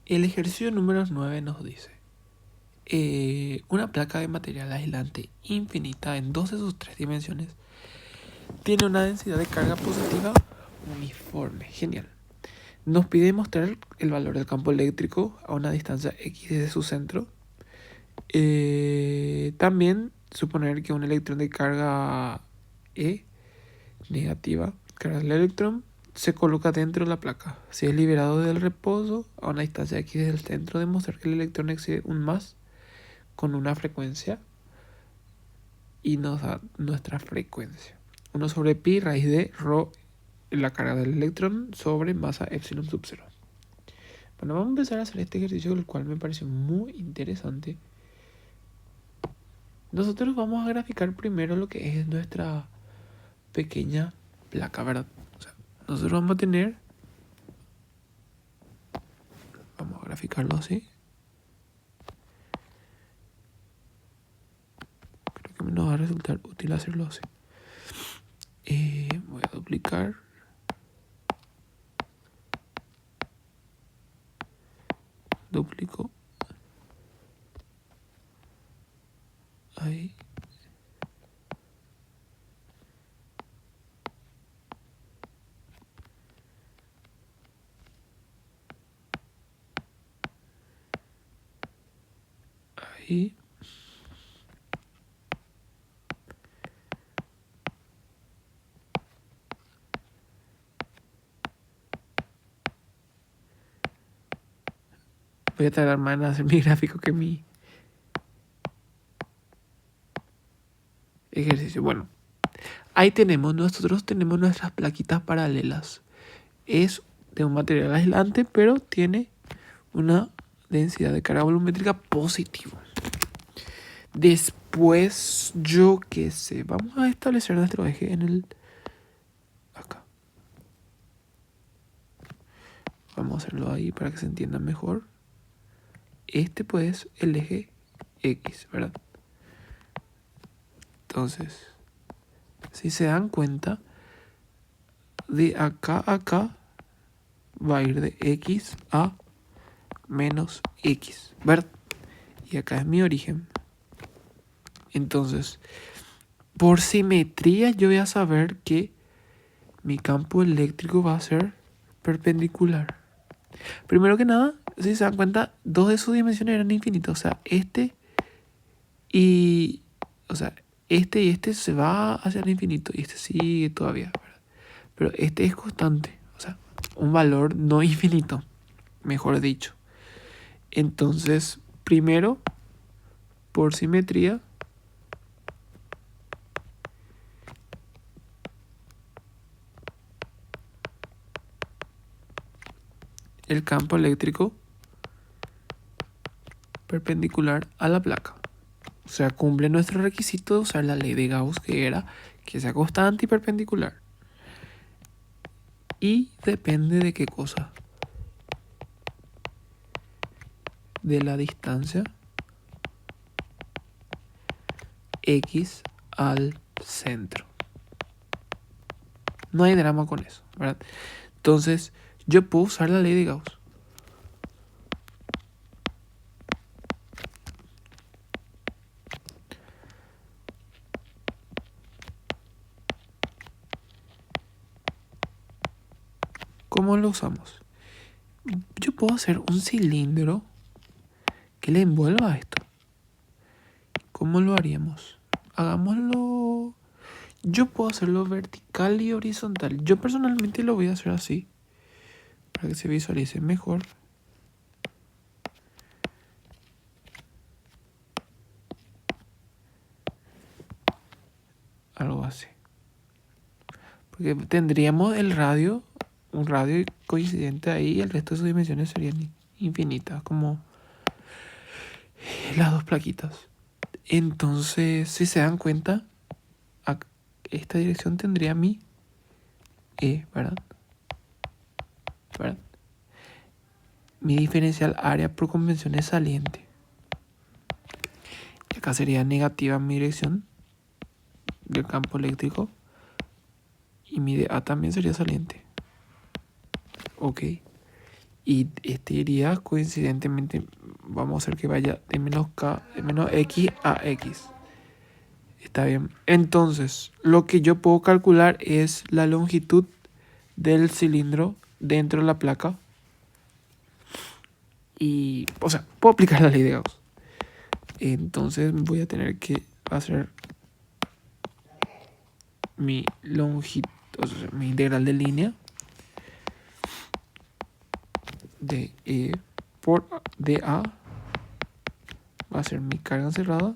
El ejercicio número 9 nos dice: una placa de material aislante infinita en dos de sus tres dimensiones tiene una densidad de carga positiva uniforme. Genial. Nos pide mostrar el valor del campo eléctrico a una distancia x desde su centro. También suponer que un electrón de carga E negativa, carga del electrón, se coloca dentro de la placa. Si es liberado del reposo a una distancia x del centro, demostrar que el electrón excede un más con una frecuencia y nos da nuestra frecuencia. 1 sobre pi raíz de rho, la carga del electrón, sobre masa epsilon sub 0. Bueno, vamos a empezar a hacer este ejercicio, el cual me pareció muy interesante. Nosotros vamos a graficar primero lo que es nuestra pequeña placa, ¿verdad? O sea, nosotros vamos a tener... Vamos a graficarlo así. Creo que nos va a resultar útil hacerlo así. Voy a duplicar. Duplico. Ahí. Ahí. Voy a tardar más en hacer mi gráfico que mi ejercicio. Bueno, ahí nosotros tenemos nuestras plaquitas paralelas. Es de un material aislante, pero tiene una densidad de carga volumétrica positiva. Después, yo qué sé, vamos a establecer nuestro eje en el... acá. Vamos a hacerlo ahí para que se entienda mejor. Este pues es el eje X, ¿verdad? Entonces, si se dan cuenta, de acá a acá va a ir de X a menos X, ¿verdad? Y acá es mi origen. Entonces, por simetría yo voy a saber que mi campo eléctrico va a ser perpendicular. Primero que nada, si se dan cuenta, dos de sus dimensiones eran infinitas. O sea, este y este se va hacia el infinito y este sigue todavía, ¿verdad? Pero este es constante, o sea, un valor no infinito, mejor dicho. Entonces, primero, por simetría, el campo eléctrico perpendicular a la placa. O sea, cumple nuestro requisito de usar la ley de Gauss, que era que sea constante y perpendicular. Y depende de qué cosa. De la distancia X al centro. No hay drama con eso, ¿verdad? Entonces, yo puedo usar la ley de Gauss. ¿Cómo lo usamos? Yo puedo hacer un cilindro que le envuelva esto. ¿Cómo lo haríamos? Hagámoslo... Yo puedo hacerlo vertical y horizontal. Yo personalmente lo voy a hacer así, para que se visualice mejor. Algo así. Porque tendríamos el radio, un radio coincidente ahí, y el resto de sus dimensiones serían infinitas, como las dos plaquitas. Entonces, si se dan cuenta, esta dirección tendría mi E, ¿verdad? Mi diferencial área por convención es saliente. Y acá sería negativa mi dirección del campo eléctrico. Y mi dA también sería saliente. Ok. Y este iría coincidentemente, vamos a hacer que vaya de menos k, de menos x a x. Está bien. Entonces, lo que yo puedo calcular es la longitud del cilindro dentro de la placa. Y, o sea, puedo aplicar la ley de Gauss. Entonces voy a tener que hacer mi longitud, o sea, mi integral de línea de E por dA va a ser mi carga encerrada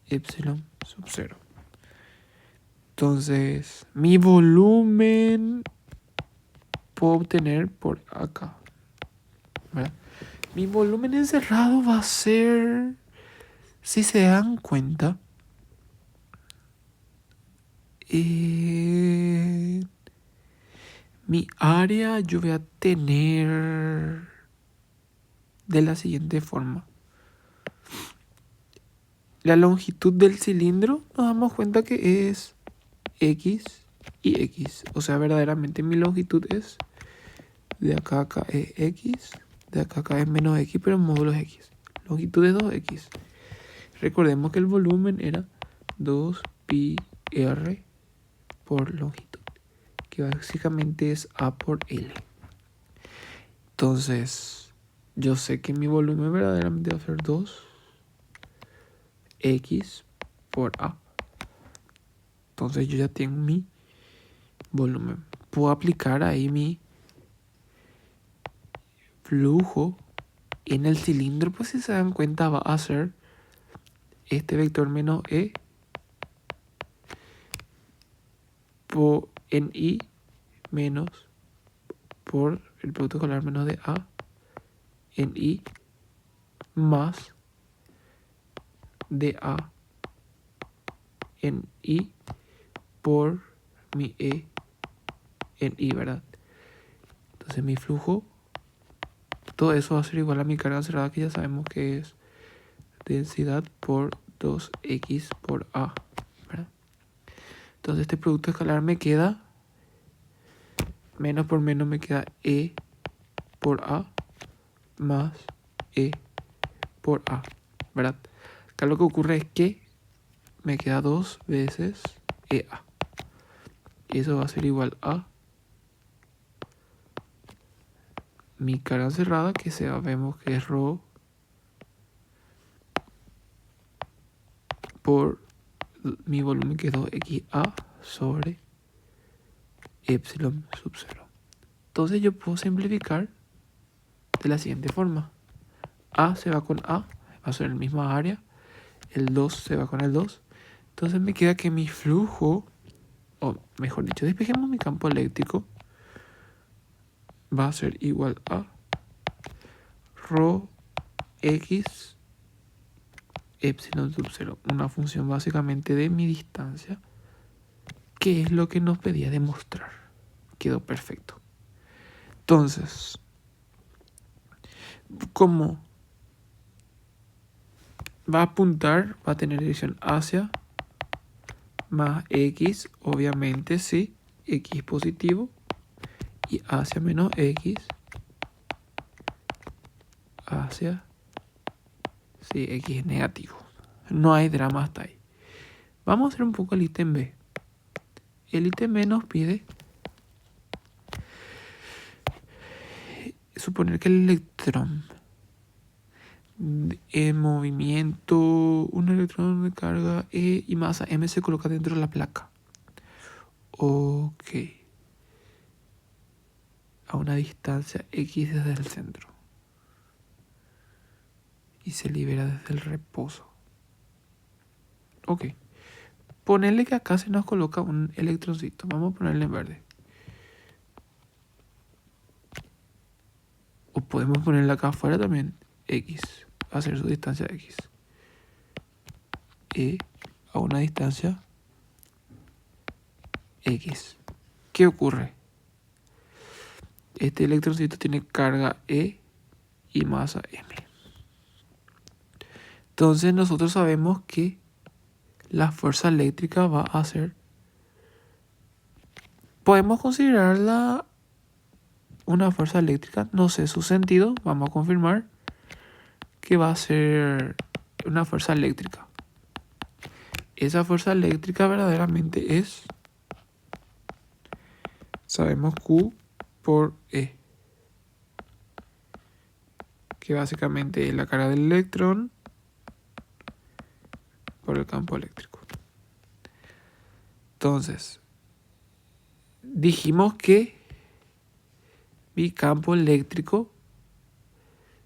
epsilon sub 0. Entonces, mi volumen puedo obtener por acá, ¿verdad? Mi volumen encerrado va a ser, si se dan cuenta, mi área yo voy a tener de la siguiente forma. La longitud del cilindro nos damos cuenta que es X y X. O sea, verdaderamente mi longitud es de acá a acá es X, de acá a acá es menos X, pero en módulos X. Longitud es 2X. Recordemos que el volumen era 2πr por longitud, que básicamente es A por L. Entonces, yo sé que mi volumen verdaderamente va a ser 2x por A. Entonces yo ya tengo mi volumen. Puedo aplicar ahí mi flujo en el cilindro, pues si se dan cuenta va a ser este vector menos E en I menos por el producto escalar menos de A en I más de A en I por mi E en I, ¿verdad? Entonces mi flujo, todo eso va a ser igual a mi carga cerrada, que ya sabemos que es densidad por 2x por A, ¿verdad? Entonces este producto escalar me queda, menos por menos me queda E por A más E por A, ¿verdad? Acá lo que ocurre es que me queda 2 veces EA. Y eso va a ser igual a mi carga cerrada, que sabemos que es ρ por mi volumen, que es 2xa sobre epsilon sub 0. Entonces yo puedo simplificar de la siguiente forma. A se va con A, va a ser el mismo área. El 2 se va con el 2. Entonces me queda que mi flujo, o mejor dicho, despejemos mi campo eléctrico, va a ser igual a ρx epsilon sub 0, una función básicamente de mi distancia, que es lo que nos pedía demostrar. Quedó perfecto. Entonces, como va a apuntar, va a tener dirección hacia más x, obviamente sí, x positivo, y hacia menos x, hacia, sí, x negativo. No hay drama hasta ahí. Vamos a hacer un poco el ítem B. El ítem B nos pide suponer que el electrón en movimiento, un electrón de carga E y masa M se coloca dentro de la placa. Ok. A una distancia X desde el centro. Y se libera desde el reposo. Ok. Ponerle que acá se nos coloca un electroncito. Vamos a ponerle en verde. O podemos ponerle acá afuera también X. Va a ser su distancia X. E a una distancia X. ¿Qué ocurre? Este electroncito tiene carga E y masa M. Entonces nosotros sabemos que la fuerza eléctrica va a ser... Podemos considerarla una fuerza eléctrica, no sé su sentido, vamos a confirmar que va a ser una fuerza eléctrica. Esa fuerza eléctrica verdaderamente es, sabemos Q por E, que básicamente es la carga del electrón por el campo eléctrico. Entonces, dijimos que mi campo eléctrico,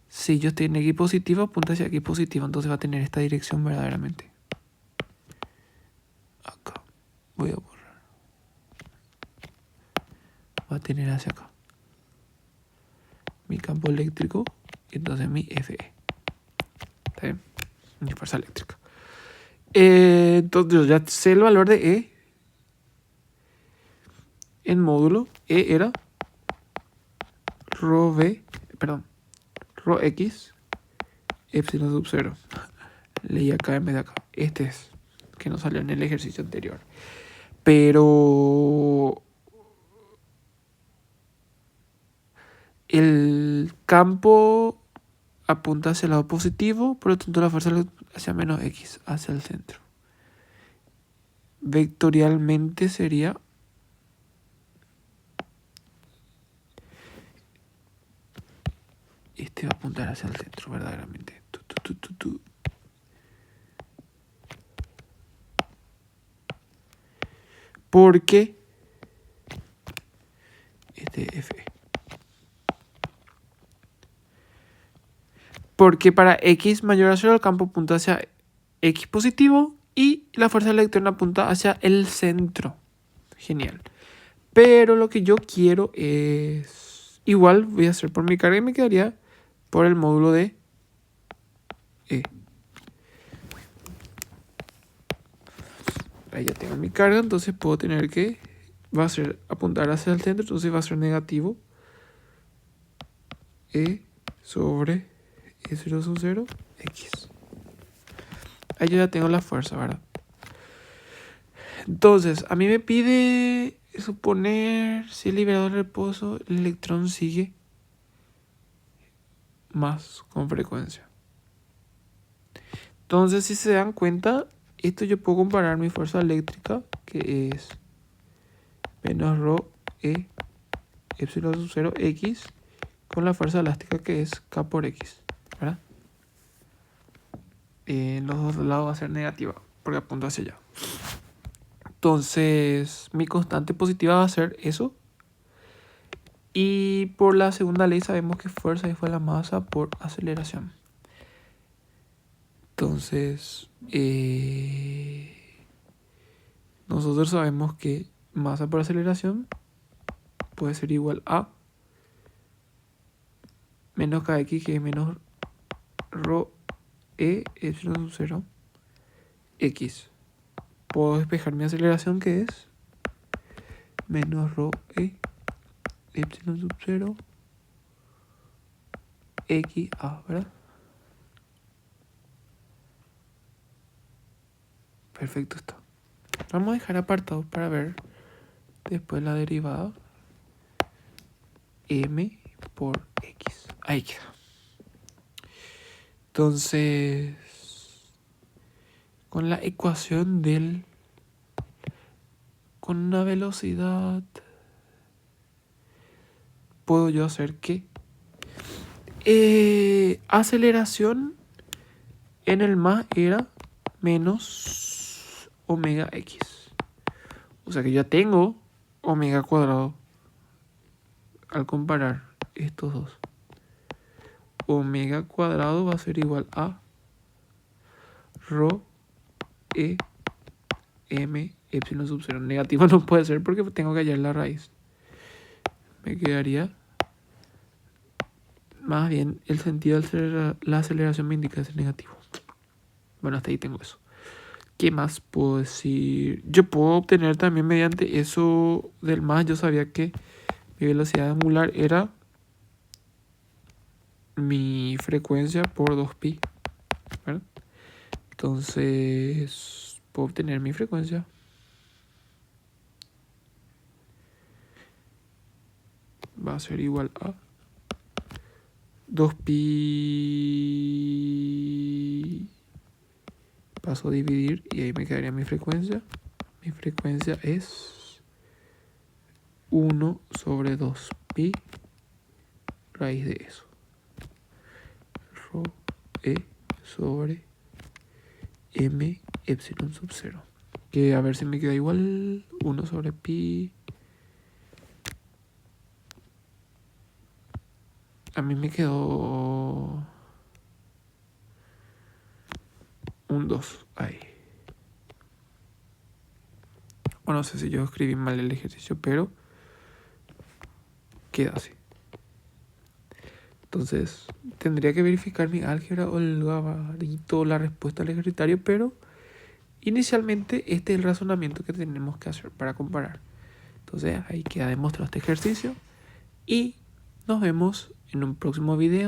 si yo estoy en X positivo, apunta hacia X positivo, entonces va a tener esta dirección verdaderamente. Acá, voy a borrar. Va a tener hacia acá. Mi campo eléctrico y entonces mi FE. ¿Está bien? Mi fuerza eléctrica. Entonces yo ya sé el valor de E. En módulo, E era rho X, epsilon sub 0. Leí acá en vez de acá. Este es, que no salió en el ejercicio anterior. Pero el campo apunta hacia el lado positivo, por lo tanto la fuerza hacia menos X, hacia el centro. Vectorialmente sería este va a apuntar hacia el centro verdaderamente. Porque este F. Porque para X mayor a 0 el campo apunta hacia X positivo y la fuerza del electrón apunta hacia el centro. Genial. Pero lo que yo quiero es... Igual voy a hacer por mi carga y me quedaría por el módulo de E. Ahí ya tengo mi carga, entonces puedo tener que... Va a ser apuntar hacia el centro, entonces va a ser negativo. E sobre E0 sub 0, X. Ahí yo ya tengo la fuerza, ¿verdad? Entonces, a mí me pide suponer si el liberador de reposo, el electrón sigue más con frecuencia. Entonces, si se dan cuenta, esto yo puedo comparar mi fuerza eléctrica, que es menos rho E epsilon sub 0 X, con la fuerza elástica que es K por X, ¿verdad? En los dos lados va a ser negativa, porque apunto hacia allá. Entonces, mi constante positiva va a ser eso. Y por la segunda ley sabemos que fuerza es igual a masa por aceleración. Entonces, nosotros sabemos que masa por aceleración puede ser igual a menos kx, que es menos rho e epsilon sub 0 x. Puedo despejar mi aceleración, que es menos rho e epsilon sub 0 x a, ¿verdad? Perfecto está. Vamos a dejar apartado para ver después la derivada m por x. Ahí queda. Entonces, con la ecuación con una velocidad, puedo yo hacer que aceleración en el más era menos omega x. O sea que ya tengo omega cuadrado al comparar estos dos. Omega cuadrado va a ser igual a rho e m epsilon sub 0. Negativo no puede ser porque tengo que hallar la raíz. Me quedaría... Más bien, el sentido de la aceleración me indica ser negativo. Bueno, hasta ahí tengo eso. ¿Qué más puedo decir? Yo puedo obtener también mediante eso del más. Yo sabía que mi velocidad angular era mi frecuencia por 2pi, ¿verdad? Entonces, puedo obtener mi frecuencia. va a ser igual a 2pi. Paso a dividir y ahí me quedaría mi frecuencia. Mi frecuencia es 1 sobre 2pi raíz de eso. Rho E sobre M epsilon sub 0. Que a ver si me queda igual. 1 sobre pi. A mí me quedó un 2 ahí. O no sé si yo escribí mal el ejercicio, pero queda así. Entonces, tendría que verificar mi álgebra o el gabarito, la respuesta al ejercitario, pero inicialmente este es el razonamiento que tenemos que hacer para comparar. Entonces, ahí queda demostrado este ejercicio y nos vemos en un próximo video.